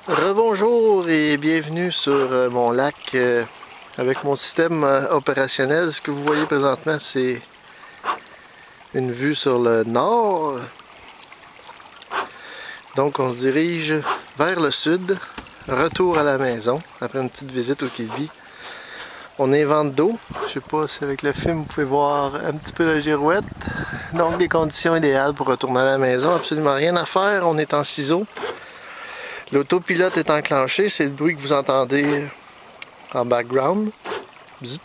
Rebonjour et bienvenue sur mon lac avec mon système opérationnel. Ce que vous voyez présentement, c'est une vue sur le nord. Donc on se dirige vers le sud, retour à la maison après une petite visite au Quilby. On est vent d'eau. Je sais pas si avec le film vous pouvez voir un petit peu la girouette. Donc des conditions idéales pour retourner à la maison. Absolument rien à faire. On est en ciseaux. L'autopilote est enclenché. C'est le bruit que vous entendez en background. Bzz.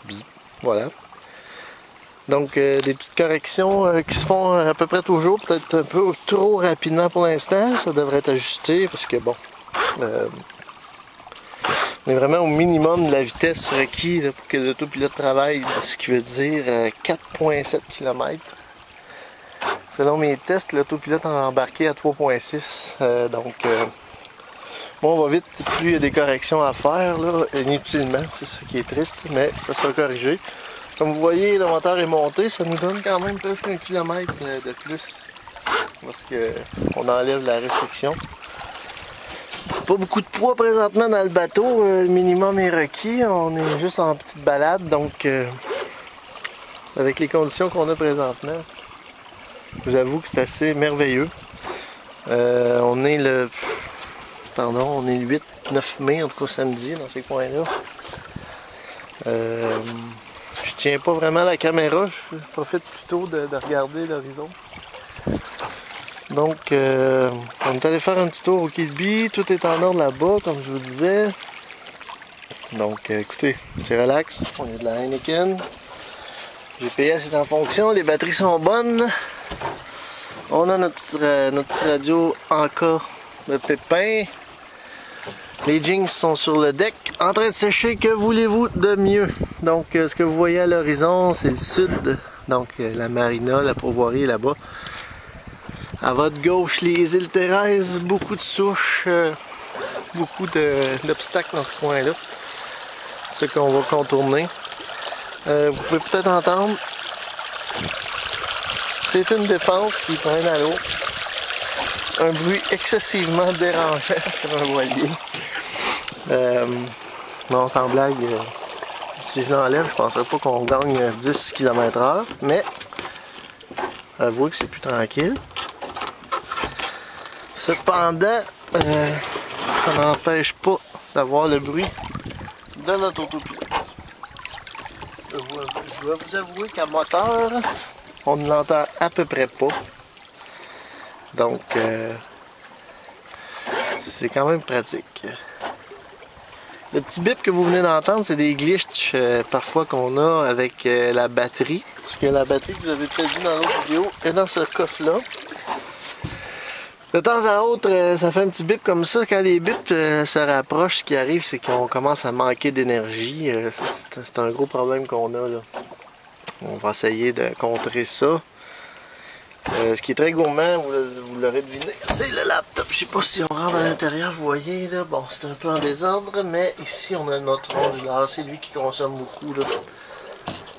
Bzz. Voilà. Donc des petites corrections qui se font à peu près toujours. Peut-être un peu trop rapidement pour l'instant. Ça devrait être ajusté parce que bon... on est vraiment au minimum de la vitesse requise pour que l'autopilote travaille, ce qui veut dire 4,7 km. Selon mes tests, l'autopilote a embarqué à 3,6. Bon, on va vite, plus il y a des corrections à faire, là, inutilement, c'est ça qui est triste, mais ça sera corrigé. Comme vous voyez, le moteur est monté, ça nous donne quand même presque 1 km de plus, parce qu'on enlève la restriction. Pas beaucoup de poids présentement dans le bateau, le minimum est requis, on est juste en petite balade, donc avec les conditions qu'on a présentement, je vous avoue que c'est assez merveilleux. On est le 8-9 mai, en tout cas samedi, dans ces coins-là. Je tiens pas vraiment la caméra, je profite plutôt de regarder l'horizon. Donc, on est allé faire un petit tour au Quilby, tout est en ordre là-bas, comme je vous disais. Donc, écoutez, c'est relax, on est de la Heineken. GPS est en fonction, les batteries sont bonnes. On a notre petite radio en cas de pépin. Les jeans sont sur le deck, en train de sécher, que voulez-vous de mieux? Donc, ce que vous voyez à l'horizon, c'est le sud. Donc, la marina, la pourvoirie est là-bas. À votre gauche, les îles Thérèse, beaucoup de souches, beaucoup d'obstacles dans ce coin-là. C'est ce qu'on va contourner. Vous pouvez peut-être entendre, c'est une défense qui traîne à l'eau. Un bruit excessivement dérangeant sur un voilier. Non, sans blague, si je l'enlève, je ne penserais pas qu'on gagne 10 km/h, mais avouez que c'est plus tranquille. Cependant, ça n'empêche pas d'avoir le bruit de notre autopilote. Je dois vous avouer qu'à moteur, on ne l'entend à peu près pas. Donc, c'est quand même pratique. Le petit bip que vous venez d'entendre, c'est des glitches parfois qu'on a avec la batterie. Parce que la batterie que vous avez peut-être vu dans l'autre vidéo est dans ce coffre-là. De temps à autre, ça fait un petit bip comme ça. Quand les bips se rapprochent, ce qui arrive, c'est qu'on commence à manquer d'énergie. C'est un gros problème qu'on a là. On va essayer de contrer ça. Ce qui est très gourmand, vous l'aurez deviné, c'est le laptop. Je sais pas si on rentre à l'intérieur, vous voyez là. Bon, c'est un peu en désordre, mais ici on a notre ondulateur. C'est lui qui consomme beaucoup là,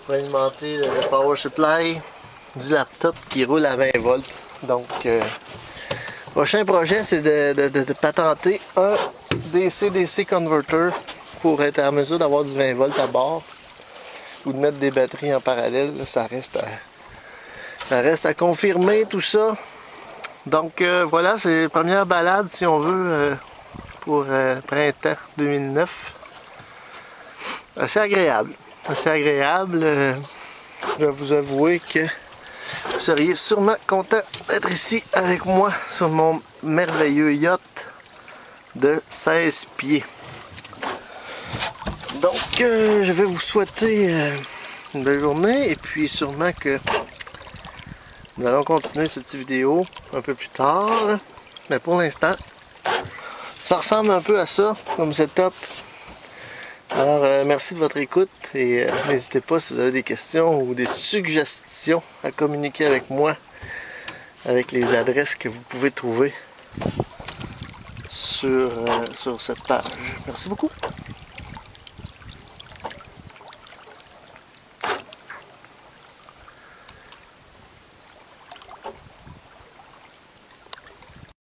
pour alimenter le power supply du laptop qui roule à 20 volts. Donc, prochain projet, c'est de patenter un DC-DC converter pour être en mesure d'avoir du 20 volts à bord ou de mettre des batteries en parallèle. Là, ça reste à confirmer tout ça. Donc voilà, c'est la première balade si on veut pour printemps 2009. Assez agréable. Assez agréable. Je vais vous avouer que vous seriez sûrement content d'être ici avec moi sur mon merveilleux yacht de 16 pieds. Donc, je vais vous souhaiter une belle journée et puis sûrement que nous allons continuer cette petite vidéo un peu plus tard. Mais pour l'instant, ça ressemble un peu à ça comme setup. Alors, merci de votre écoute et n'hésitez pas si vous avez des questions ou des suggestions à communiquer avec moi avec les adresses que vous pouvez trouver sur cette page. Merci beaucoup.